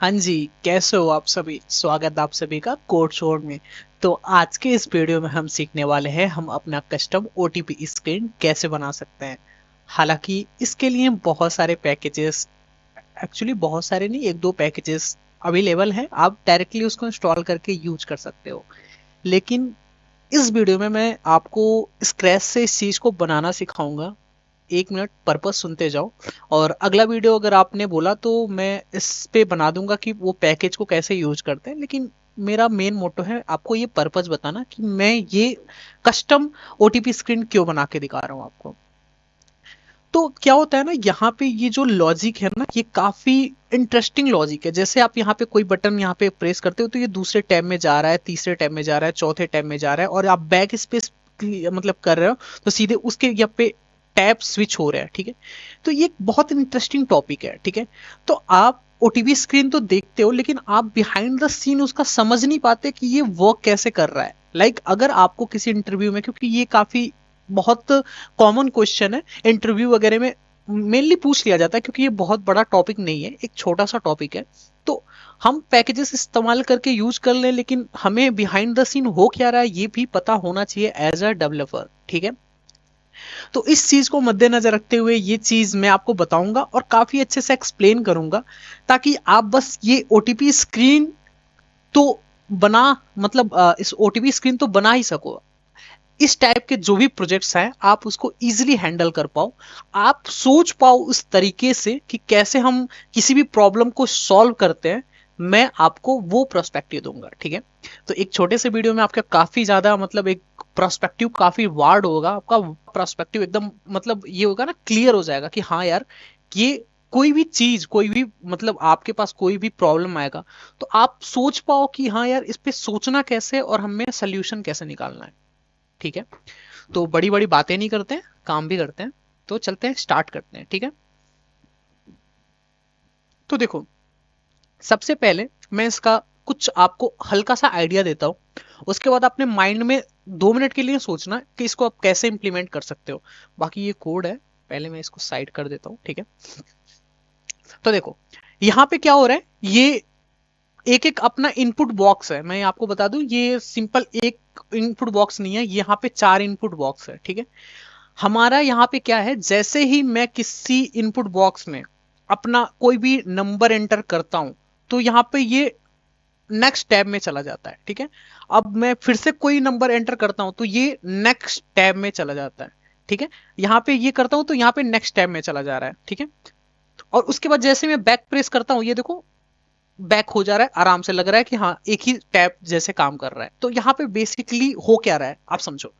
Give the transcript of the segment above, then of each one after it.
हाँ जी, कैसे हो आप सभी? स्वागत है आप सभी का कोड शोर में। तो आज के इस वीडियो में हम सीखने वाले हैं हम अपना कस्टम ओटीपी स्क्रीन कैसे बना सकते हैं। हालांकि इसके लिए बहुत सारे पैकेजेस, एक्चुअली बहुत सारे नहीं, एक दो पैकेजेस अवेलेबल हैं, आप डायरेक्टली उसको इंस्टॉल करके यूज कर सकते हो। लेकिन इस वीडियो में मैं आपको स्क्रैच से इस चीज को बनाना सिखाऊंगा। 1 मिनट पर्पस सुनते जाओ। और अगला वीडियो अगर आपने बोला तो मैं इस पे बना दूंगा कि वो पैकेज को कैसे यूज करते हैं। लेकिन मेरा मेन मोटो है आपको ये पर्पस बताना कि मैं ये कस्टम ओटीपी स्क्रीन क्यों बना के दिखा रहा हूँ आपको। तो क्या होता है ना, यहाँ पे ये जो लॉजिक है ना, ये काफी इंटरेस्टिंग लॉजिक है। जैसे आप यहाँ पे कोई बटन यहाँ पे प्रेस करते हो तो ये दूसरे टैब में जा रहा है, तीसरे टैब में जा रहा है, चौथे टैब में जा रहा है, और आप बैक स्पेस मतलब कर रहे हो तो सीधे उसके यहाँ पे टैब स्विच हो रहा है। ठीक है, तो ये एक बहुत इंटरेस्टिंग टॉपिक है। ठीक है, तो आप ओटीपी स्क्रीन तो देखते हो लेकिन आप बिहाइंड द सीन उसका समझ नहीं पाते कि ये वर्क कैसे कर रहा है। अगर आपको किसी इंटरव्यू में, क्योंकि ये काफी बहुत कॉमन क्वेश्चन है इंटरव्यू वगैरह में, मेनली पूछ लिया जाता है, क्योंकि ये बहुत बड़ा टॉपिक नहीं है, एक छोटा सा टॉपिक है। तो हम पैकेजेस इस्तेमाल करके यूज कर लें, लेकिन हमें बिहाइंड द सीन हो क्या रहा है ये भी पता होना चाहिए एज अ डेवलपर। ठीक है, तो इस चीज को मद्देनजर रखते हुए ये चीज मैं आपको बताऊंगा और काफी अच्छे से एक्सप्लेन करूंगा, ताकि आप बस ये ओटीपी स्क्रीन तो बना इस ओटीपी स्क्रीन तो बना ही सको। इस टाइप के जो भी प्रोजेक्ट्स हैं आप उसको इजीली हैंडल कर पाओ, आप सोच पाओ उस तरीके से कि कैसे हम किसी भी प्रॉब्लम को सॉल्व करते हैं। मैं आपको वो प्रोस्पेक्टिव दूंगा। ठीक है, तो एक छोटे से वीडियो में आपका काफी ज्यादा एक प्रोस्पेक्टिव काफी वार्ड होगा, आपका प्रोस्पेक्टिव एकदम ये होगा ना, क्लियर हो जाएगा कि हाँ यार, ये कोई भी चीज, कोई भी आपके पास कोई भी प्रॉब्लम आएगा तो आप सोच पाओ कि हाँ यार, इस पे सोचना कैसे और हमें सोल्यूशन कैसे निकालना है। ठीक है, तो बड़ी बड़ी बातें नहीं करते हैं, काम भी करते हैं। तो चलते हैं, स्टार्ट करते हैं। ठीक है, तो देखो, सबसे पहले मैं इसका कुछ आपको हल्का सा आइडिया देता हूं, उसके बाद अपने माइंड में 2 मिनट के लिए सोचना कि इसको आप कैसे इंप्लीमेंट कर सकते हो। बाकी ये कोड है, पहले मैं इसको साइड कर देता हूं। ठीक है, तो देखो यहां पे क्या हो रहा है, ये एक एक अपना इनपुट बॉक्स है। मैं आपको बता दूं, ये सिंपल एक इनपुट बॉक्स नहीं है, यहाँ पे 4 इनपुट बॉक्स है। ठीक है, हमारा यहाँ पे क्या है, जैसे ही मैं किसी इनपुट बॉक्स में अपना कोई भी नंबर एंटर करता हूं तो यहाँ पे ये नेक्स्ट टैब में चला जाता है। ठीक है, अब मैं फिर से कोई नंबर एंटर करता हूं तो ये नेक्स्ट टैब में चला जाता है। ठीक है, यहाँ पे ये करता हूं तो यहाँ पे नेक्स्ट टैब में चला जा रहा है। ठीक है, और उसके बाद जैसे मैं बैक प्रेस करता हूं, ये देखो बैक हो जा रहा है, आराम से लग रहा है कि हाँ एक ही टैब जैसे काम कर रहा है। तो यहाँ पे बेसिकली हो क्या रहा है आप समझो।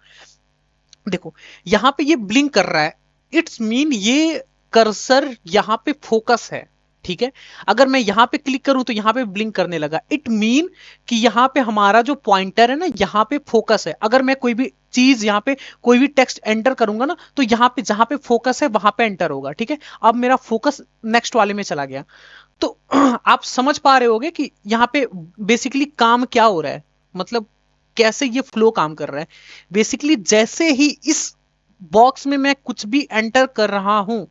देखो यहां पे ये ब्लिंक कर रहा है, इट्स मीन ये कर्सर यहां पे फोकस है। ठीक है, अगर मैं यहां पे क्लिक करूं तो यहां पे ब्लिंक करने लगा, इट मीन कि यहां पे हमारा जो पॉइंटर है ना, यहां पे फोकस है। अगर मैं कोई भी चीज यहां पे कोई भी टेक्स्ट एंटर करूंगा ना तो यहां पे जहां पे फोकस है वहां पे एंटर होगा। ठीक है, अब मेरा फोकस नेक्स्ट वाले में चला गया। तो आप समझ पा रहे होगे कि यहाँ पे बेसिकली काम क्या हो रहा है, मतलब कैसे ये फ्लो काम कर रहा है। बेसिकली जैसे ही इस बॉक्स में मैं कुछ भी एंटर कर रहा हूं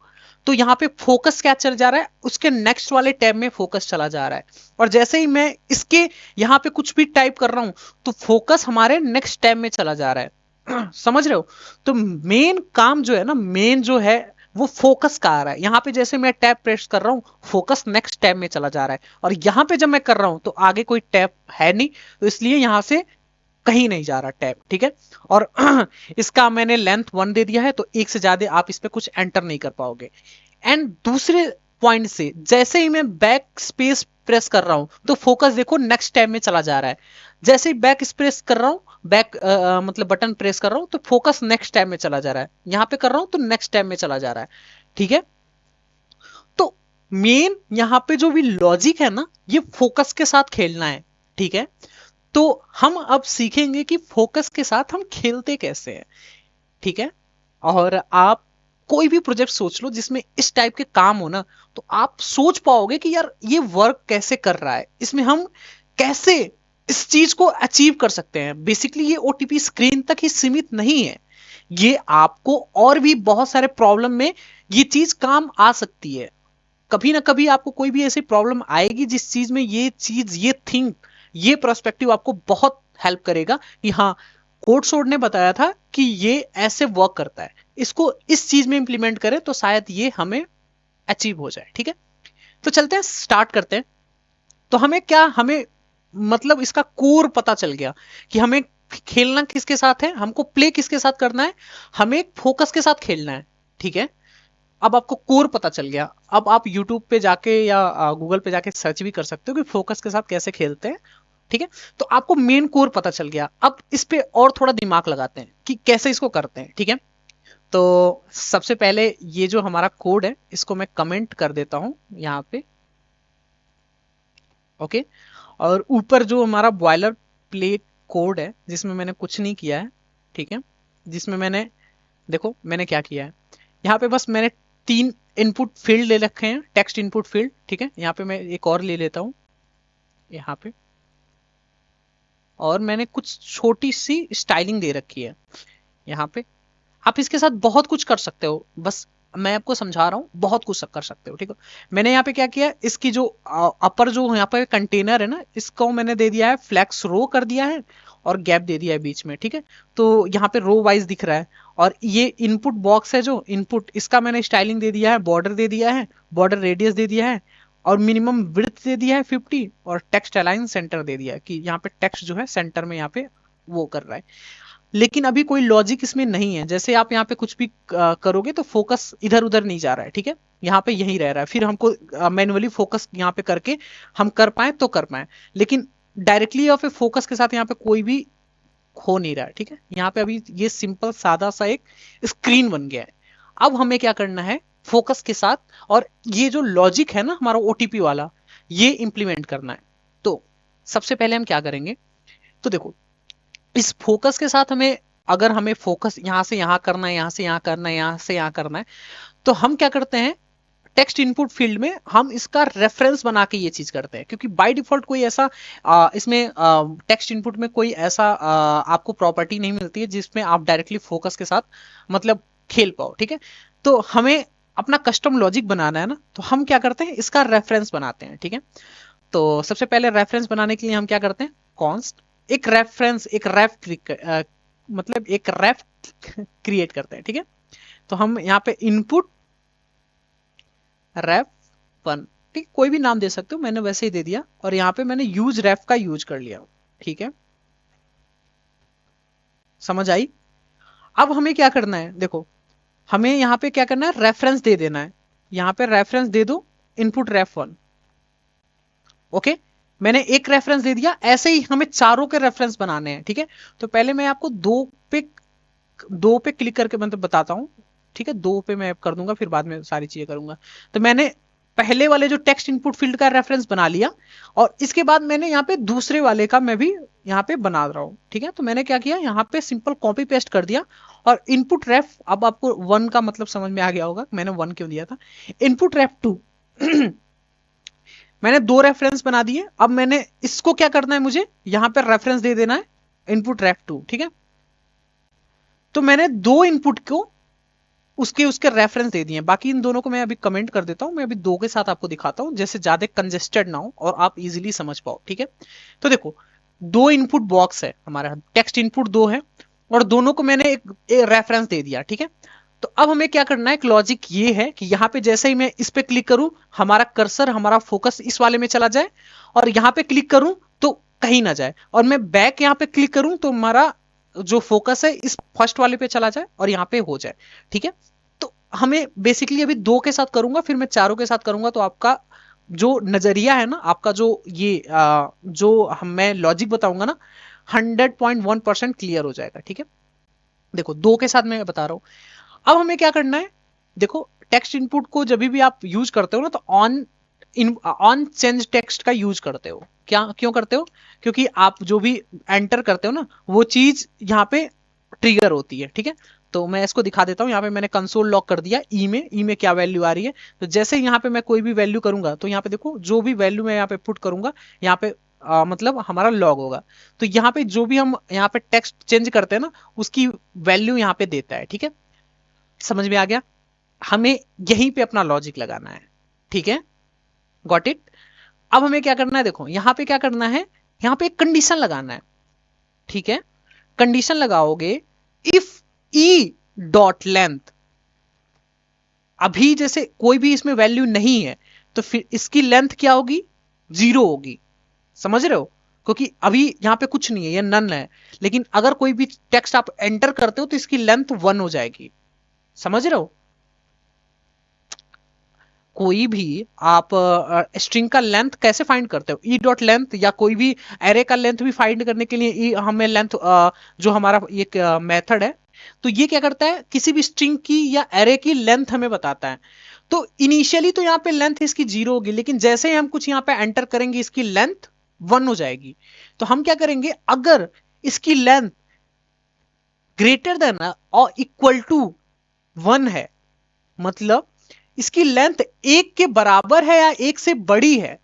तो यहाँ पे फोकस क्या चल जा रहा है, उसके नेक्स्ट वाले टैब में फोकस चला जा रहा है। और जैसे ही मैं इसके यहाँ पे कुछ भी टाइप कर रहा हूं तो फोकस हमारे नेक्स्ट टैब में चला जा रहा है। समझ रहे हो? तो मेन काम जो है ना, मेन जो है वो फोकस का आ रहा है। यहाँ पे जैसे मैं टैब प्रेस कर रहा हूँ, फोकस नेक्स्ट टैब में चला जा रहा है, और यहाँ पे जब मैं कर रहा हूं तो आगे कोई टैब है नहीं, तो इसलिए यहां से कहीं नहीं जा रहा टैब। ठीक है, और इसका मैंने लेंथ 1 दे दिया है, तो एक से ज्यादा आप इस पे कुछ एंटर नहीं कर पाओगे। एंड दूसरे पॉइंट से जैसे ही मैं बैक स्पेस प्रेस कर रहा हूं तो फोकस देखो नेक्स्ट टैब में चला जा रहा है। जैसे ही बैक स्पेस कर रहा हूं, बैक बटन प्रेस कर रहा हूं तो फोकस नेक्स्ट टैब में चला जा रहा है, यहां पे कर रहा हूं तो नेक्स्ट टैब में चला जा रहा है। ठीक है, तो मेन यहां पे जो भी लॉजिक है ना, ये फोकस के साथ खेलना है। ठीक है, तो हम अब सीखेंगे कि फोकस के साथ हम खेलते कैसे हैं। ठीक है, और आप कोई भी प्रोजेक्ट सोच लो जिसमें इस टाइप के काम हो ना, तो आप सोच पाओगे कि यार ये वर्क कैसे कर रहा है, इसमें हम कैसे इस चीज को अचीव कर सकते हैं। बेसिकली ये ओटीपी स्क्रीन तक ही सीमित नहीं है, ये आपको और भी बहुत सारे प्रॉब्लम में ये चीज काम आ सकती है। कभी ना कभी आपको कोई भी ऐसी प्रॉब्लम आएगी जिस चीज में ये चीज, ये थिंक, ये पर्सपेक्टिव आपको बहुत हेल्प करेगा कि हाँ, कोड सोड ने बताया था कि ये ऐसे वर्क करता है, इसको इस चीज में इंप्लीमेंट करें तो शायद ये हमें अचीव हो जाए। ठीक है, तो चलते हैं, स्टार्ट करते हैं। तो हमें मतलब इसका कोर पता चल गया कि हमें खेलना किसके साथ है, हमको प्ले किसके साथ करना है, हमें फोकस के साथ खेलना है। ठीक है, अब आपको कोर पता चल गया। अब आप यूट्यूब पे जाके या गूगल पे जाके सर्च भी कर सकते हो कि फोकस के साथ कैसे खेलते हैं। ठीक है, तो आपको मेन कोर पता चल गया। अब इस पे और थोड़ा दिमाग लगाते हैं कि कैसे इसको करते हैं। ठीक है, तो सबसे पहले ये जो हमारा कोड है इसको मैं कमेंट कर देता हूं यहाँ पे। ओके, और ऊपर जो हमारा बॉयलर प्लेट कोड है जिसमें मैंने कुछ नहीं किया है। ठीक है, जिसमें मैंने, देखो मैंने क्या किया है, यहाँ पे बस मैंने 3 इनपुट फील्ड ले रखे हैं, टेक्स्ट इनपुट फील्ड। ठीक है, यहाँ पे मैं एक और ले लेता हूँ यहाँ पे, और मैंने कुछ छोटी सी स्टाइलिंग दे रखी है यहाँ पे। आप इसके साथ बहुत कुछ कर सकते हो, बस मैं आपको समझा रहा हूँ, बहुत कुछ कर सकते हो। ठीक है, मैंने यहाँ पे क्या किया, इसकी जो अपर जो यहाँ पे कंटेनर है ना, इसको मैंने दे दिया है फ्लैक्स रो कर दिया है, और गैप दे दिया है बीच में। ठीक है, तो यहाँ पे रो वाइज दिख रहा है। और ये इनपुट बॉक्स है, जो इनपुट, इसका मैंने स्टाइलिंग दे दिया है, बॉर्डर दे दिया है, बॉर्डर रेडियस दे दिया है, और मिनिमम विड्थ दे दिया है 50, और टेक्स्ट अलाइन सेंटर दे दिया है कि यहाँ पे टेक्स्ट जो है सेंटर में यहाँ पे वो कर रहा है। लेकिन अभी कोई लॉजिक इसमें नहीं है, जैसे आप यहाँ पे कुछ भी करोगे तो फोकस इधर उधर नहीं जा रहा है। ठीक है, यहाँ पे यही रह रहा है, फिर हमको मैन्युअली फोकस यहाँ पे करके हम कर पाए तो कर पाए, लेकिन डायरेक्टली या फिर फोकस के साथ यहाँ पे कोई भी हो नहीं रहा है। ठीक है, यहाँ पे अभी ये सिंपल सादा सा एक स्क्रीन बन गया है। अब हमें क्या करना है, फोकस के साथ, और ये जो लॉजिक है ना हमारा ओटीपी वाला, ये इंप्लीमेंट करना है। तो सबसे पहले हम क्या करेंगे, तो देखो, इस फोकस के साथ हमें, अगर हमें फोकस यहां से यहां करना है, यहां से यहां करना है, यहां से यहां करना है, तो हम क्या करते हैं, टेक्स्ट इनपुट फील्ड में हम इसका रेफरेंस बना के ये चीज करते हैं, क्योंकि बाय डिफॉल्ट कोई ऐसा इसमें टेक्स्ट इनपुट में कोई ऐसा आपको प्रॉपर्टी नहीं मिलती है जिसमें आप डायरेक्टली फोकस के साथ मतलब खेल पाओ। ठीक है, तो हमें अपना कस्टम लॉजिक बनाना है ना, तो हम क्या करते हैं, इसका रेफरेंस बनाते हैं। ठीक है, तो सबसे पहले रेफरेंस बनाने के लिए हम क्या करते हैं, कॉन्स्ट एक रेफरेंस, एक रेफ मतलब एक रेफ क्रिएट करते हैं। ठीक है, तो हम यहाँ पे इनपुट रेफ 1, ठीक, कोई भी नाम दे सकते हो, मैंने वैसे ही दे दिया, और यहाँ पे मैंने यूज रेफ का यूज कर लिया। ठीक है, समझ आई। अब हमें क्या करना है, देखो हमें यहाँ पे क्या करना है, रेफरेंस दे देना है, यहाँ पे रेफरेंस दे दो इनपुट रेफ 1। ओके, मैंने एक रेफरेंस दे दिया, ऐसे ही हमें चारों के रेफरेंस बनाने हैं। ठीक है, तो पहले मैं आपको दो पे क्लिक करके मतलब बताता हूं। ठीक है, दो पे मैं कर दूंगा, फिर बाद में सारी चीजें करूंगा। तो मैंने पहले वाले जो टेक्स्ट इनपुट फील्ड का रेफरेंस बना लिया, और इसके बाद मैंने यहाँ पे दूसरे वाले का मैं भी यहाँ पे बना रहा हूँ। ठीक है, तो मैंने क्या किया, यहाँ पे सिंपल कॉपी पेस्ट कर दिया, और इनपुट रेफ, अब आपको 1 का मतलब समझ में आ गया होगा मैंने 1 क्यों दिया था। इनपुट रेफ 2 मैंने 2 रेफरेंस बना दिए। अब मैंने इसको क्या करना है, मुझे यहां पर रेफरेंस दे देना है इनपुट रेफ 2। ठीक है, तो मैंने 2 इनपुट को उसके उसके रेफरेंस दे दिए। बाकी इन दोनों को मैं अभी कमेंट कर देता हूं, मैं अभी 2 के साथ आपको दिखाता हूं, जैसे ज्यादा कंजेस्टेड ना हो और आप इजीली समझ पाओ। ठीक है, तो देखो 2 इनपुट बॉक्स है हमारा, टेक्स्ट इनपुट 2 है, और दोनों को मैंने एक रेफरेंस दे दिया। ठीक है, तो अब हमें क्या करना है, एक लॉजिक ये है कि यहां पे जैसे ही मैं इस पे क्लिक करूं, हमारा कर्सर, हमारा फोकस इस वाले में चला जाए, और यहां पे क्लिक करूं तो कहीं ना जाए, और मैं बैक यहां पे क्लिक करूं तो हमारा जो फोकस है इस फर्स्ट वाले पे चला जाए और यहां पे हो जाए। ठीक है, तो हमें बेसिकली अभी 2 के साथ करूंगा, फिर मैं चारों के साथ करूंगा, तो आपका जो नजरिया है ना, आपका जो ये जो मैं लॉजिक बताऊंगा ना, 100.1% क्लियर हो जाएगा। ठीक है, देखो 2 के साथ मैं बता रहा हूं। अब हमें क्या करना है, देखो टेक्स्ट इनपुट को जब भी आप यूज करते हो ना, तो ऑन चेंज टेक्स्ट का यूज करते हो। क्या क्यों करते हो, क्योंकि आप जो भी एंटर करते हो ना, वो चीज यहाँ पे ट्रिगर होती है। ठीक है, तो मैं इसको दिखा देता हूँ, यहाँ पे मैंने कंसोल लॉक कर दिया, ई में क्या वैल्यू आ रही है। तो जैसे यहाँ पे मैं कोई भी वैल्यू करूंगा, तो यहाँ पे देखो जो भी वैल्यू मैं यहाँ पे पुट करूंगा, यहाँ पे मतलब हमारा लॉग होगा। तो यहाँ पे जो भी हम यहाँ पे टेक्स्ट चेंज करते हैं ना, उसकी वैल्यू यहाँ पे देता है। ठीक है, समझ में आ गया, हमें यहीं पे अपना लॉजिक लगाना है। ठीक है, गॉट इट। अब हमें क्या करना है, देखो यहां पे क्या करना है, यहां पे एक कंडीशन लगाना है, ठीक है। कंडीशन लगाओगे, इफ ई डॉट लेंथ, अभी जैसे कोई भी इसमें वैल्यू नहीं है तो फिर इसकी लेंथ क्या होगी, 0 होगी, समझ रहे हो, क्योंकि अभी यहां पे कुछ नहीं है, ये नन है। लेकिन अगर कोई भी टेक्स्ट आप एंटर करते हो तो इसकी लेंथ 1 हो जाएगी, समझ रहे हो। कोई भी आप स्ट्रिंग का लेंथ कैसे फाइंड करते हो, ई डॉट लेंथ, या कोई भी एरे का लेंथ भी फाइंड करने के लिए हमें लेंथ, जो हमारा एक मेथड है, तो ये क्या करता है, किसी भी स्ट्रिंग की या एरे की लेंथ हमें बताता है। तो इनिशियली तो यहाँ पे लेंथ इसकी 0 होगी, लेकिन जैसे ही हम कुछ यहाँ पे एंटर करेंगे इसकी लेंथ 1 हो जाएगी। तो हम क्या करेंगे, अगर इसकी लेंथ ग्रेटर देन और इक्वल टू 1 है, मतलब इसकी लेंथ 1 के बराबर है या 1 से बड़ी है,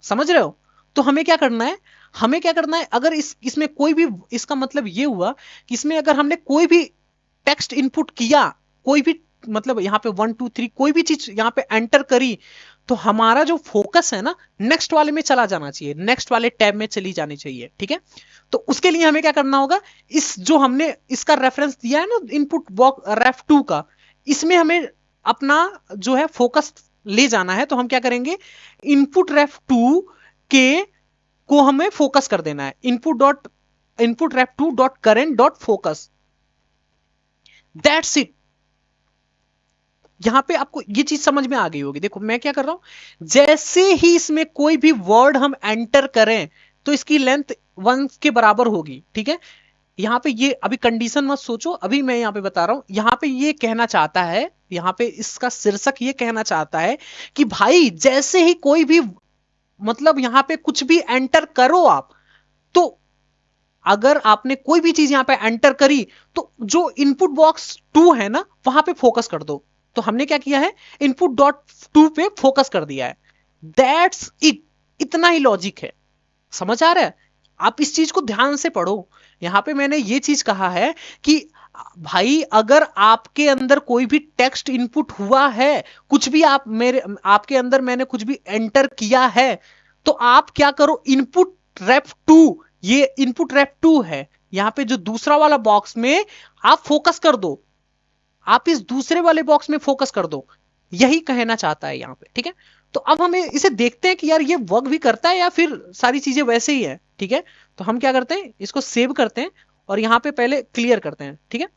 समझ रहे हो, तो हमें क्या करना है, हमें क्या करना है, अगर इसमें कोई भी, इसका मतलब ये हुआ कि इसमें अगर हमने कोई भी टेक्स्ट इनपुट किया, कोई भी मतलब यहां पे 1 2 3 कोई भी चीज यहां पे एंटर करी, तो हमारा जो फोकस है ना नेक्स्ट वाले में चला जाना चाहिए, नेक्स्ट वाले टैब में चली जानी चाहिए, ठीक है। तो उसके लिए हमें क्या करना होगा, इस जो हमने इसका रेफरेंस दिया है ना इनपुट बॉक्स रेफ 2 का, इसमें हमें अपना जो है फोकस ले जाना है। तो हम क्या करेंगे, इनपुट रेफ 2 के को हमें फोकस कर देना है, input ref 2 dot current dot focus, that's it. यहां पे आपको ये चीज समझ में आ गई होगी। देखो मैं क्या कर रहा हूं, जैसे ही इसमें कोई भी वर्ड हम एंटर करें तो इसकी लेंथ 1 के बराबर होगी, ठीक है। यहां पे ये अभी कंडीशन मत सोचो, अभी मैं यहां पे बता रहा हूं, यहां पे ये कहना चाहता है, यहां पे इसका शीर्षक ये कहना चाहता है कि भाई जैसे ही कोई भी मतलब यहां पे कुछ भी एंटर करो आप, तो अगर आपने कोई भी चीज यहां पे एंटर करी तो जो इनपुट बॉक्स 2 है ना वहां पे फोकस कर दो। तो हमने क्या किया है, इनपुट डॉट 2 पे फोकस कर दिया है, दैट्स इट। इतना ही लॉजिक है, समझ आ रहा है। आप इस चीज को ध्यान से पढ़ो। यहां पे मैंने ये चीज कहा है कि भाई अगर आपके अंदर कोई भी टेक्स्ट इनपुट हुआ है, कुछ भी आप मेरे आपके अंदर मैंने कुछ भी एंटर किया है, तो आप क्या करो, इनपुट रेफ 2, ये इनपुट रेफ 2 है, यहां पे जो दूसरा वाला बॉक्स में आप फोकस कर दो, आप इस दूसरे वाले बॉक्स में फोकस कर दो, यही कहना चाहता है यहां पे, ठीक है। तो अब हमें इसे देखते हैं कि यार ये वर्क भी करता है या फिर सारी चीजें वैसे ही है, ठीक है। तो हम क्या करते हैं, इसको सेव करते हैं और यहां पे पहले क्लियर करते हैं, ठीक है।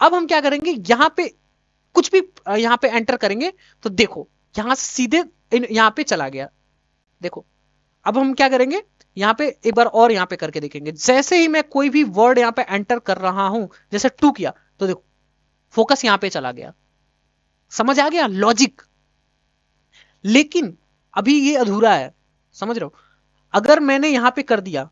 अब हम क्या करेंगे, यहां पे कुछ भी यहां पे एंटर करेंगे तो देखो यहां से सीधे यहां पे चला गया, देखो। अब हम क्या करेंगे, यहां पे एक बार और यहां पे करके देखेंगे, जैसे ही मैं कोई भी वर्ड यहां पे एंटर कर रहा हूं, जैसे 2 किया तो देखो फोकस यहां पे चला गया, समझ आ गया लॉजिक। लेकिन अभी ये अधूरा है, समझ रहे हो। अगर मैंने यहां पे कर दिया,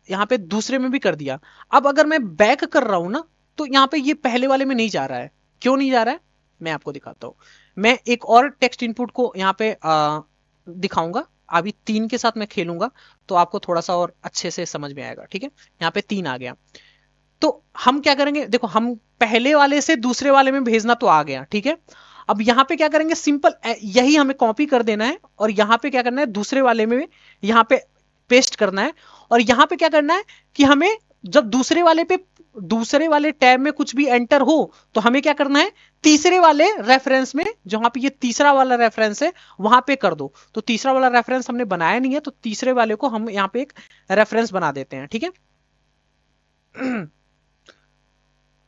यहां पे दूसरे में भी कर दिया, अब अगर मैं बैक कर रहा हूं ना तो यहां पे ये पहले वाले में नहीं जा रहा है, क्यों नहीं जा रहा है मैं आपको दिखाता हूं। मैं एक और टेक्स्ट इनपुट को यहां पे दिखाऊंगा, अभी 3 के साथ मैं खेलूंगा तो आपको थोड़ा सा और अच्छे से समझ में आएगा, ठीक है। यहां पे 3 आ गया, तो हम क्या करेंगे, देखो हम पहले वाले से दूसरे वाले में भेजना तो आ गया, ठीक है। अब यहां पे क्या करेंगे, सिंपल यही हमें कॉपी कर देना है और यहां पे क्या करना है, दूसरे वाले में यहां पे पेस्ट करना है। और यहां पे क्या करना है कि हमें जब दूसरे वाले टैब में कुछ भी एंटर हो तो हमें क्या करना है, तीसरे वाले रेफरेंस में, जहां पे ये तीसरा वाला रेफरेंस है वहां पे कर दो। तो तीसरा वाला रेफरेंस हमने बनाया नहीं है, तो तीसरे वाले को हम यहां पे एक रेफरेंस बना देते हैं, ठीक है।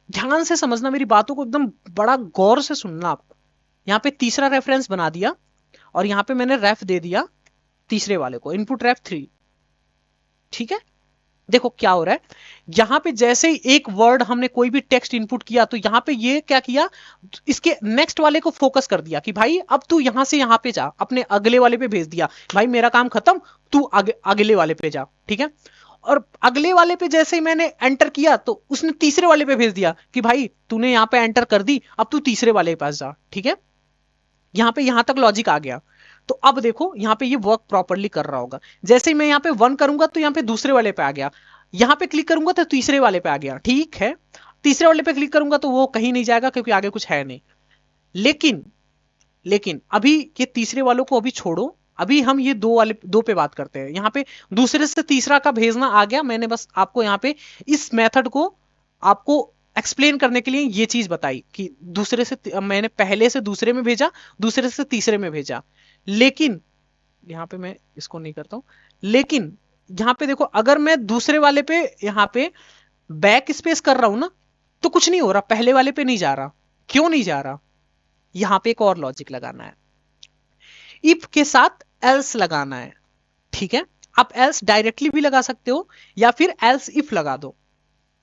ध्यान से समझना मेरी बातों को, एकदम बड़ा गौर से सुनना आप। यहां पे तीसरा रेफरेंस बना दिया और यहां पे मैंने रेफ दे दिया तीसरे वाले को, इनपुट रेफ 3, ठीक है। देखो क्या हो रहा है, यहां पे जैसे ही एक वर्ड हमने कोई भी टेक्स्ट इनपुट किया तो यहां पे ये क्या किया, इसके नेक्स्ट वाले को फोकस कर दिया कि भाई अब तू यहां से यहां पे जा, अपने अगले वाले पे भेज दिया, भाई मेरा काम खत्म, तू अगले वाले पे जा, ठीक है। और अगले वाले पे जैसे ही मैंने एंटर किया तो उसने तीसरे वाले पे भेज दिया कि भाई तूने यहां पे एंटर कर दी, अब तू तीसरे वाले के पास जा, ठीक है। यहां पे यहां तक लॉजिक आ गया। तो अब देखो यहां पे ये वर्क प्रॉपरली कर रहा होगा, जैसे ही मैं यहां पे 1 करूंगा तो यहां पे दूसरे वाले पे आ गया, यहां पे क्लिक करूंगा तो तीसरे वाले पे आ गया, ठीक है। तीसरे वाले पे क्लिक करूंगा तो वो कहीं नहीं जाएगा क्योंकि आगे कुछ है नहीं। लेकिन लेकिन अभी ये तीसरे वालों को अभी छोड़ो, अभी हम ये दो पे बात करते हैं। यहाँ पे दूसरे से तीसरा का भेजना आ गया, मैंने बस आपको यहाँ पे इस मेथड को आपको एक्सप्लेन करने के लिए ये चीज बताई कि दूसरे से मैंने पहले से दूसरे में भेजा, दूसरे से तीसरे में भेजा। लेकिन यहाँ पे मैं इसको नहीं करता हूं, लेकिन यहाँ पे देखो अगर मैं दूसरे वाले पे यहाँ पे बैक स्पेस कर रहा हूं ना, तो कुछ नहीं हो रहा, पहले वाले पे नहीं जा रहा। क्यों नहीं जा रहा? यहां पे एक और लॉजिक लगाना है, इफ के साथ एल्स लगाना है। ठीक है, आप एल्स डायरेक्टली भी लगा सकते हो या फिर एल्स इफ लगा दो।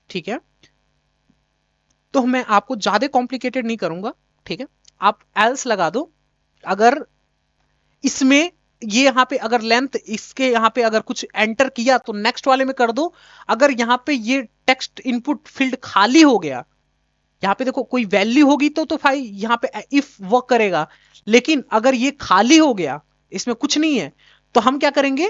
ठीक है, तो मैं आपको ज्यादा कॉम्प्लिकेटेड नहीं करूंगा। ठीक है, आप एल्स लगा दो। अगर इसमें ये यहां पे अगर लेंथ इसके यहां पे अगर कुछ एंटर किया तो नेक्स्ट वाले में कर दो। अगर यहां पे ये टेक्स्ट इनपुट फील्ड खाली हो गया, यहां पे देखो कोई वैल्यू होगी तो भाई यहां पे इफ वर्क करेगा। लेकिन अगर ये खाली हो गया, इसमें कुछ नहीं है, तो हम क्या करेंगे,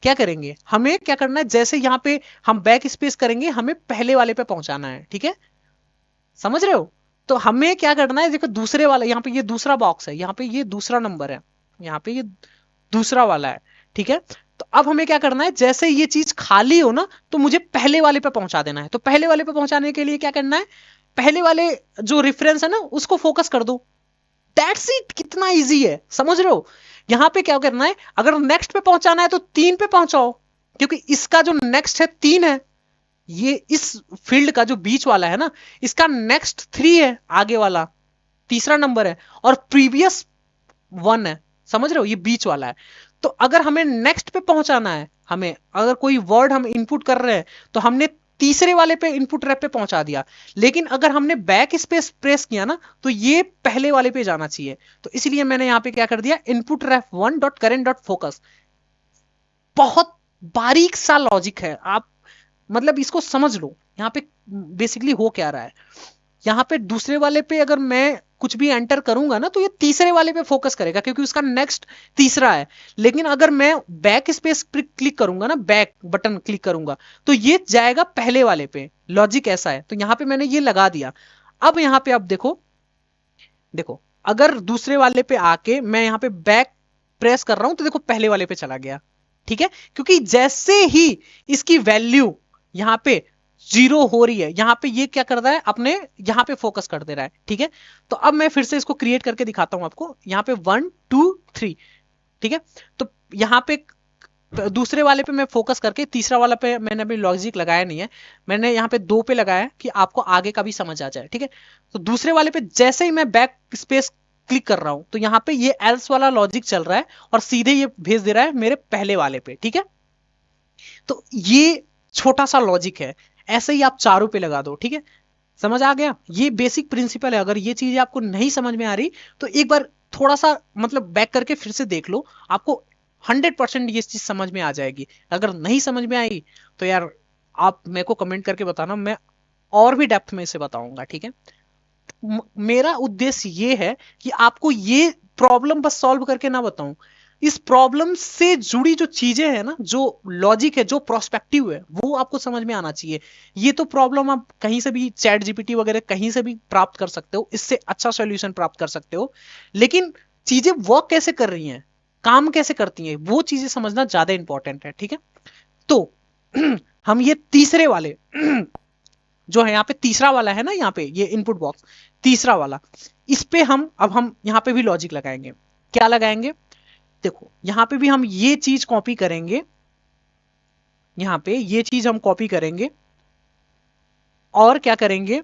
क्या करेंगे, हमें क्या करना है, जैसे यहां पे हम बैक स्पेस करेंगे, हमें पहले वाले पे पहुंचाना है। ठीक है, समझ रहे हो? तो हमें क्या करना है, देखो दूसरे वाला यहाँ पे ये दूसरा बॉक्स है, यहाँ पे ये दूसरा नंबर है, यहाँ पे ये दूसरा वाला है। ठीक है, तो अब हमें क्या करना है, जैसे ये चीज खाली हो ना, तो मुझे पहले वाले पे पहुंचा देना है। तो पहले वाले पे पहुंचाने के लिए क्या करना है, पहले वाले जो रेफरेंस है ना उसको फोकस कर दो। दैट्स इट, कितना इजी है, समझ रहे हो? यहां पे क्या करना है, अगर नेक्स्ट पे पहुंचाना है तो 3 पे पहुंचाओ, क्योंकि इसका जो नेक्स्ट है 3 है। ये इस फील्ड का जो बीच वाला है ना, इसका नेक्स्ट 3 है, आगे वाला तीसरा नंबर है, और प्रीवियस 1 है। समझ रहे हो, ये बीच वाला है। तो अगर हमें नेक्स्ट पे पहुंचाना है, हमें अगर कोई वर्ड हम इनपुट कर रहे हैं, तो हमने तीसरे वाले पे इनपुट रैप पे पहुंचा दिया। लेकिन अगर हमने बैक स्पेस प्रेस किया ना, तो ये पहले वाले पे जाना चाहिए। तो इसलिए मैंने यहां पे क्या कर दिया, इनपुट रैप 1.current.focus। बहुत बारीक सा लॉजिक है, आप मतलब इसको समझ लो। यहां पे बेसिकली हो क्या रहा है, यहां पे दूसरे वाले पे अगर मैं कुछ भी एंटर करूंगा ना, तो ये तीसरे वाले पे फोकस करेगा क्योंकि उसका नेक्स्ट तीसरा है। लेकिन अगर मैं बैक स्पेस क्लिक करूंगा ना, बैक बटन क्लिक करूंगा, तो ये जाएगा पहले वाले पे। लॉजिक ऐसा है, तो यहां पे मैंने ये लगा दिया। अब यहां पे आप देखो, देखो अगर दूसरे वाले पे आके मैं यहां पे बैक प्रेस कर रहा हूं, तो देखो पहले वाले पे चला गया। ठीक है, क्योंकि जैसे ही इसकी वैल्यू यहां पे 0 हो रही है, यहां पे ये क्या कर रहा है, अपने यहां पे फोकस कर दे रहा है। ठीक है, तो अब मैं फिर से इसको क्रिएट करके दिखाता हूं आपको। यहां पे 1 2 3। ठीक है, तो यहां पे दूसरे वाले पे मैं फोकस करके, तीसरा वाला पे मैंने अभी लॉजिक लगाया नहीं है, मैंने यहाँ पे 2 पे लगाया कि आपको आगे का भी समझ आ जाए। ठीक है, तो दूसरे वाले पे जैसे ही मैं बैक स्पेस क्लिक कर रहा हूं, तो यहाँ पे ये एल्स वाला लॉजिक चल रहा है और सीधे ये भेज दे रहा है मेरे पहले वाले पे। ठीक है, तो ये छोटा सा लॉजिक है, ऐसे ही आप चारों पे लगा दो। ठीक है, समझ आ गया? ये बेसिक प्रिंसिपल है। अगर ये चीजें आपको नहीं समझ में आ रही, तो एक बार थोड़ा सा मतलब बैक करके फिर से देख लो, आपको 100% ये चीज समझ में आ जाएगी। अगर नहीं समझ में आई तो यार आप मेरे को कमेंट करके बताना, मैं और भी डेप्थ में इसे बताऊंगा। ठीक है, मेरा उद्देश्य ये है कि आपको ये प्रॉब्लम बस सॉल्व करके ना बताऊं, इस प्रॉब्लम से जुड़ी जो चीजें हैं ना, जो लॉजिक है, जो प्रोस्पेक्टिव है, वो आपको समझ में आना चाहिए। ये तो प्रॉब्लम आप कहीं से भी चैट जीपीटी वगैरह कहीं से भी प्राप्त कर सकते हो, इससे अच्छा सॉल्यूशन प्राप्त कर सकते हो। लेकिन चीजें वर्क कैसे कर रही हैं, काम कैसे करती हैं, वो चीजें समझना ज्यादा इंपॉर्टेंट है। ठीक है, तो हम ये तीसरे वाले जो है, यहाँ पे तीसरा वाला है ना, यहाँ पे ये इनपुट बॉक्स तीसरा वाला, इस पे हम यहाँ पे भी लॉजिक लगाएंगे। क्या लगाएंगे, देखो यहां पे भी हम ये चीज कॉपी करेंगे, यहां पे ये चीज हम कॉपी करेंगे, और क्या करेंगे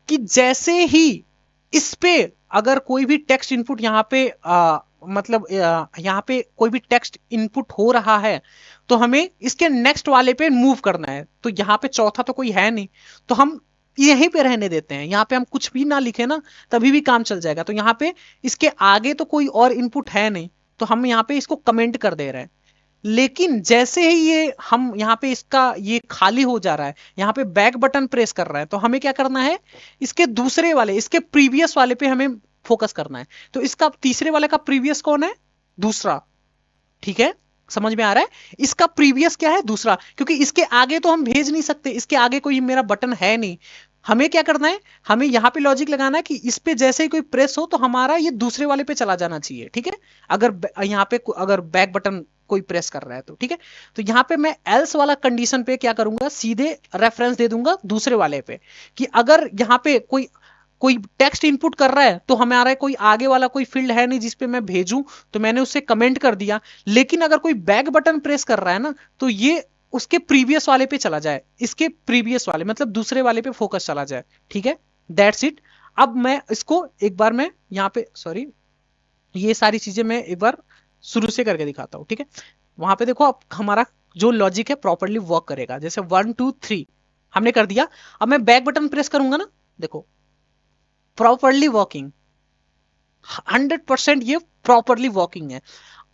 कि जैसे ही इस पे अगर कोई भी टेक्स्ट इनपुट यहां पे मतलब यहां पे कोई भी टेक्स्ट इनपुट हो रहा है, तो हमें इसके नेक्स्ट वाले पे मूव करना है। तो यहां पे चौथा तो कोई है नहीं, तो हम यहीं पे रहने देते हैं। यहां पे हम कुछ भी ना लिखे ना, तभी भी काम चल जाएगा। तो यहां पे इसके आगे तो कोई और इनपुट है नहीं, तो हम यहां पे इसको कमेंट कर दे रहे हैं। लेकिन जैसे ही ये हम यहाँ पे इसका ये खाली हो जा रहा है, यहाँ पे बैक बटन प्रेस कर रहा है, तो हमें क्या करना है, इसके दूसरे वाले, इसके प्रीवियस वाले पे हमें फोकस करना है। तो इसका तीसरे वाले का प्रीवियस कौन है, दूसरा। ठीक है, समझ में आ रहा है? इसका प्रीवियस क्या है, दूसरा, क्योंकि इसके आगे तो हम भेज नहीं सकते, इसके आगे कोई मेरा बटन है नहीं। हमें क्या करना है, हमें यहाँ पे लॉजिक लगाना है कि इस पे जैसे ही कोई प्रेस हो तो हमारा ये दूसरे वाले पे चला जाना चाहिए, ठीक है। अगर यहाँ पे अगर बैक बटन कोई प्रेस कर रहा है तो ठीक है। तो यहाँ पे मैं एल्स वाला कंडीशन पे क्या करूंगा, सीधे रेफरेंस दे दूंगा दूसरे वाले पे, कि अगर यहाँ पे कोई कोई टेक्स्ट इनपुट कर रहा है तो हमारा कोई आगे वाला कोई फील्ड है नहीं जिसपे मैं भेजूं, तो मैंने उससे कमेंट कर दिया। लेकिन अगर कोई बैक बटन प्रेस कर रहा है ना, तो ये उसके प्रीवियस वाले पे चला जाए, इसके प्रीवियस वाले मतलब दूसरे वाले पे फोकस चला जाए, ठीक है। That's it. अब मैं इसको एक बार मैं यहाँ पे सॉरी, ये सारी चीजें मैं एक बार शुरू से करके दिखाता हूं, ठीक है। वहां पे देखो अब हमारा जो लॉजिक है प्रॉपरली वर्क करेगा। जैसे 1 2 3 हमने कर दिया। अब मैं बैक बटन प्रेस करूंगा ना, देखो प्रॉपरली वर्किंग, 100% ये प्रॉपरली वर्किंग है।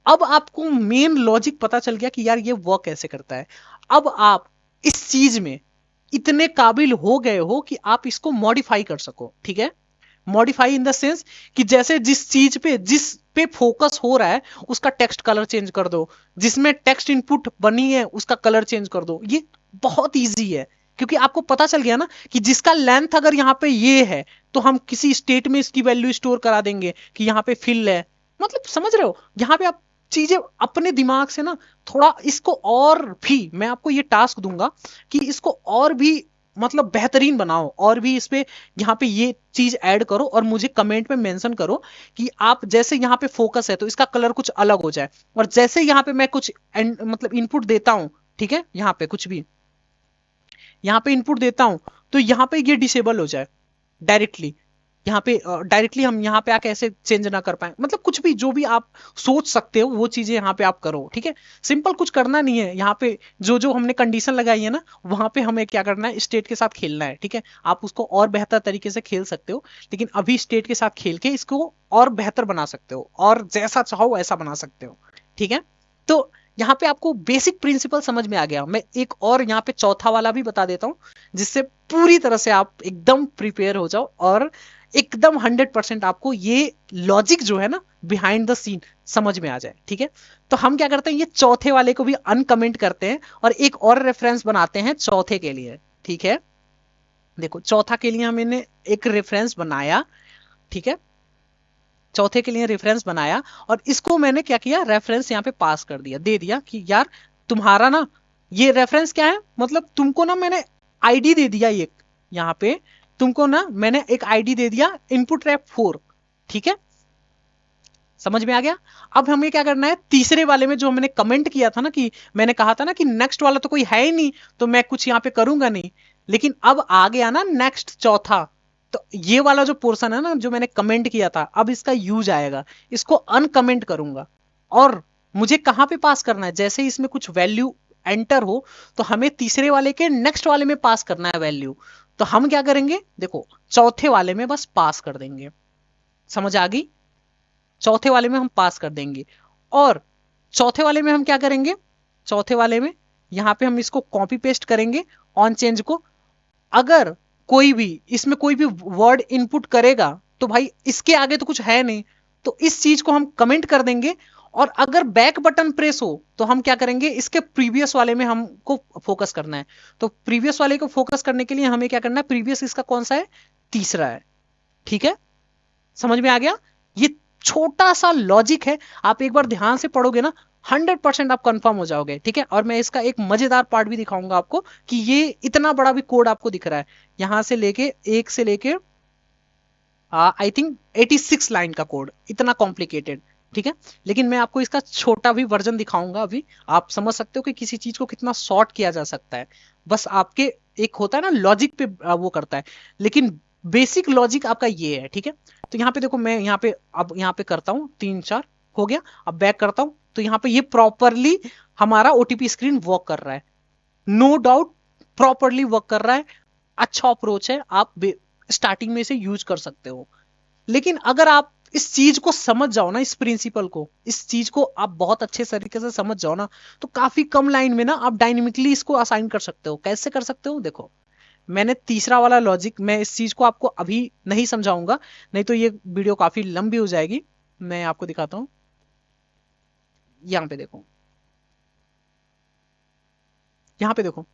अब आपको मेन लॉजिक पता चल गया कि यार ये वर्क कैसे करता है। अब आप इस चीज में इतने काबिल हो गए हो कि आप इसको मॉडिफाई कर सको, ठीक है। मॉडिफाई इन द सेंस कि जैसे जिस चीज पे जिस पे फोकस हो रहा है उसका टेक्स्ट कलर चेंज कर दो, जिसमें टेक्स्ट इनपुट बनी है उसका कलर चेंज कर दो। ये बहुत इजी है, क्योंकि आपको पता चल गया ना कि जिसका लेंथ अगर यहां पे ये है तो हम किसी स्टेट में इसकी वैल्यू स्टोर करा देंगे कि यहां पे फिल है। मतलब समझ रहे हो, यहां पे आप चीजें अपने दिमाग से ना थोड़ा इसको और भी, मैं आपको ये टास्क दूंगा कि इसको और भी मतलब बेहतरीन बनाओ, और भी इस पे यहाँ पे ये चीज ऐड करो और मुझे कमेंट में मेंशन करो कि आप जैसे यहाँ पे फोकस है तो इसका कलर कुछ अलग हो जाए, और जैसे यहाँ पे मैं कुछ मतलब इनपुट देता हूं, ठीक है, यहाँ पे कुछ भी यहाँ पे इनपुट देता हूं तो यहाँ पे ये डिसेबल हो जाए डायरेक्टली। यहाँ पे डायरेक्टली हम यहाँ पे आके ऐसे चेंज ना कर पाए, मतलब कुछ भी जो भी आप सोच सकते हो वो चीजें यहाँ पे आप करो, ठीक है। सिंपल, कुछ करना नहीं है यहाँ पे। जो जो हमने कंडीशन लगाई है ना, वहां पे हमें क्या करना है, स्टेट के साथ खेलना है, ठीक है। आप उसको और बेहतर तरीके से खेल सकते हो, लेकिन अभी स्टेट के साथ खेल के इसको और बेहतर बना सकते हो, और जैसा चाहो वैसा बना सकते हो, ठीक है। तो यहाँ पे आपको बेसिक प्रिंसिपल समझ में आ गया। मैं एक और यहाँ पे चौथा वाला भी बता देता हूँ, जिससे पूरी तरह से आप एकदम प्रिपेयर हो जाओ और एकदम 100% आपको ये लॉजिक जो है ना बिहाइंड द सीन समझ में आ जाए, ठीक है। तो हम क्या करते हैं, ये चौथे वाले को भी अनकमेंट करते हैं और एक और रेफरेंस बनाते हैं चौथे के लिए, ठीक है। देखो चौथा के लिए मैंने एक रेफरेंस बनाया, ठीक है। चौथे के लिए रेफरेंस बनाया और इसको मैंने क्या किया, रेफरेंस यहाँ पे पास कर दिया, दे दिया कि यार तुम्हारा ना ये रेफरेंस क्या है, मतलब तुमको ना मैंने आईडी दे दिया एक, यहाँ पे तुमको ना मैंने एक आईडी दे दिया इनपुट रैप 4, ठीक है। समझ में आ गया। अब हमें क्या करना है, तीसरे वाले में जो मैंने कमेंट किया था ना, कि मैंने कहा था ना कि नेक्स्ट वाला तो कोई है ही नहीं तो मैं कुछ यहाँ पे करूंगा नहीं, लेकिन अब आ गया ना नेक्स्ट चौथा। तो ये वाला जो पोर्शन है ना जो मैंने कमेंट किया था, अब इसका यूज आएगा, इसको अनकमेंट करूंगा। और मुझे कहां पे पास करना है, जैसे इसमें कुछ वैल्यू एंटर हो तो हमें तीसरे वाले के नेक्स्ट वाले में पास करना है वैल्यू। तो हम क्या करेंगे, देखो चौथे वाले में बस पास कर देंगे, समझ आ गई। चौथे वाले में हम पास कर देंगे। और चौथे वाले में हम क्या करेंगे, चौथे वाले में यहां पे हम इसको कॉपी पेस्ट करेंगे ऑन चेंज को। अगर कोई भी इसमें कोई भी वर्ड इनपुट करेगा तो भाई इसके आगे तो कुछ है नहीं, तो इस चीज को हम कमेंट कर देंगे। और अगर बैक बटन प्रेस हो तो हम क्या करेंगे, इसके प्रीवियस वाले में हमको फोकस करना है। तो प्रीवियस वाले को फोकस करने के लिए हमें क्या करना है, प्रीवियस इसका कौन सा है, तीसरा है, ठीक है। समझ में आ गया। ये छोटा सा लॉजिक है, आप एक बार ध्यान से पढ़ोगे ना 100% आप कंफर्म हो जाओगे, ठीक है। और मैं इसका एक मजेदार पार्ट भी दिखाऊंगा आपको कि ये इतना बड़ा भी कोड आपको दिख रहा है, यहां से लेके एक से लेके आई थिंक 86 लाइन का कोड, इतना कॉम्प्लिकेटेड, ठीक है। लेकिन मैं आपको इसका छोटा भी वर्जन दिखाऊंगा अभी, आप समझ सकते हो कि किसी चीज को कितना शॉर्ट किया जा सकता है। बस आपके एक होता है ना लॉजिक पे वो करता है, लेकिन बेसिक लॉजिक आपका ये है, ठीक है। तो यहाँ पे देखो मैं यहाँ पे अब यहाँ पे करता हूँ 3 4 हो गया। अब बैक करता हूँ तो यहाँ पे ये प्रॉपरली हमारा ओटीपी स्क्रीन वर्क कर रहा है, नो डाउट प्रॉपरली वर्क कर रहा है। अच्छा अप्रोच है, आप स्टार्टिंग में इसे यूज कर सकते हो। लेकिन अगर आप इस चीज को समझ जाओ ना, इस प्रिंसिपल को, इस चीज को आप बहुत अच्छे तरीके से समझ जाओ ना, तो काफी कम लाइन में ना आप डायनेमिकली इसको असाइन कर सकते हो। कैसे कर सकते हो, देखो मैंने तीसरा वाला लॉजिक, मैं इस चीज को आपको अभी नहीं समझाऊंगा, नहीं तो ये वीडियो काफी लंबी हो जाएगी। मैं आपको दिखाता हूं, यहां पे देखो, यहां पे देखो,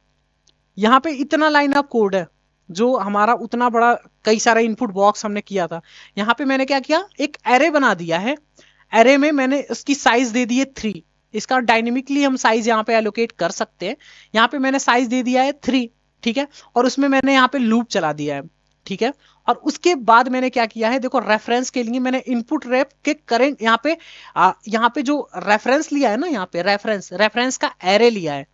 यहां पे इतना लाइन ऑफ कोड है, जो हमारा उतना बड़ा कई सारा इनपुट बॉक्स हमने किया था, यहाँ पे मैंने क्या किया, एक एरे बना दिया है। एरे में मैंने इसकी साइज दे दी है 3। इसका डायनेमिकली हम साइज यहाँ पे एलोकेट कर सकते हैं। यहाँ पे मैंने साइज दे दिया है 3, ठीक है। और उसमें मैंने यहाँ पे लूप चला दिया है, ठीक है। और उसके बाद मैंने क्या किया है, देखो रेफरेंस के लिए मैंने इनपुट रैप के करंट यहाँ पे जो रेफरेंस लिया है ना, यहाँ पे रेफरेंस रेफरेंस का एरे लिया है,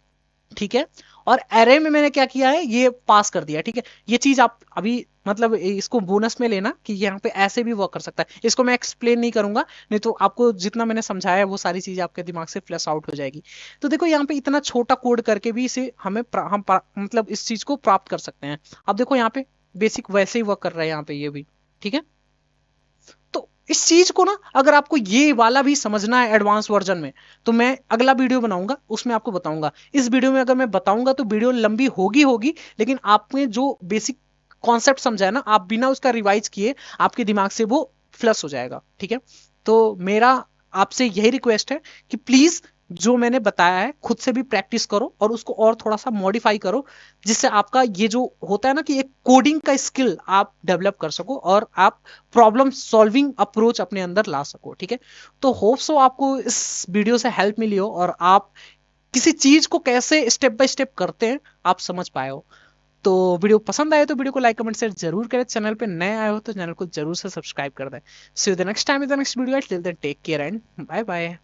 ठीक है। और एरे में मैंने क्या किया है, ये पास कर दिया, ठीक है। ये चीज आप अभी मतलब इसको बोनस में लेना कि यहाँ पे ऐसे भी वर्क कर सकता है। इसको मैं एक्सप्लेन नहीं करूंगा, नहीं तो आपको जितना मैंने समझाया है वो सारी चीजें आपके दिमाग से फ्लैश आउट हो जाएगी। तो देखो यहाँ पे इतना छोटा कोड करके भी इसे मतलब इस चीज को प्राप्त कर सकते हैं। अब देखो यहाँ पे बेसिक वैसे ही वर्क कर रहा है यहाँ पे ये भी, ठीक है। तो इस चीज को ना, अगर आपको ये वाला भी समझना है एडवांस वर्जन में, तो मैं अगला वीडियो बनाऊंगा, उसमें आपको बताऊंगा। इस वीडियो में अगर मैं बताऊंगा तो वीडियो लंबी होगी होगी, लेकिन आपने जो बेसिक कॉन्सेप्ट समझा है ना, आप बिना उसका रिवाइज किए आपके दिमाग से वो फ्लश हो जाएगा, ठीक है। तो मेरा आपसे यही रिक्वेस्ट है कि प्लीज जो मैंने बताया है खुद से भी प्रैक्टिस करो और उसको और थोड़ा सा मॉडिफाई करो, जिससे आपका ये जो होता है ना कि एक कोडिंग का स्किल आप डेवलप कर सको और आप प्रॉब्लम सॉल्विंग अप्रोच अपने अंदर ला सको, ठीक है। तो होप सो आपको इस वीडियो से हेल्प मिली हो और आप किसी चीज को कैसे स्टेप बाय स्टेप करते हैं आप समझ पाए हो। तो वीडियो पसंद आए तो वीडियो को लाइक कमेंट शेयर जरूर करें। चैनल पे नए आए हो तो चैनल को जरूर से सब्सक्राइब कर दें। See you the next time in the next video. Till then take care and bye bye.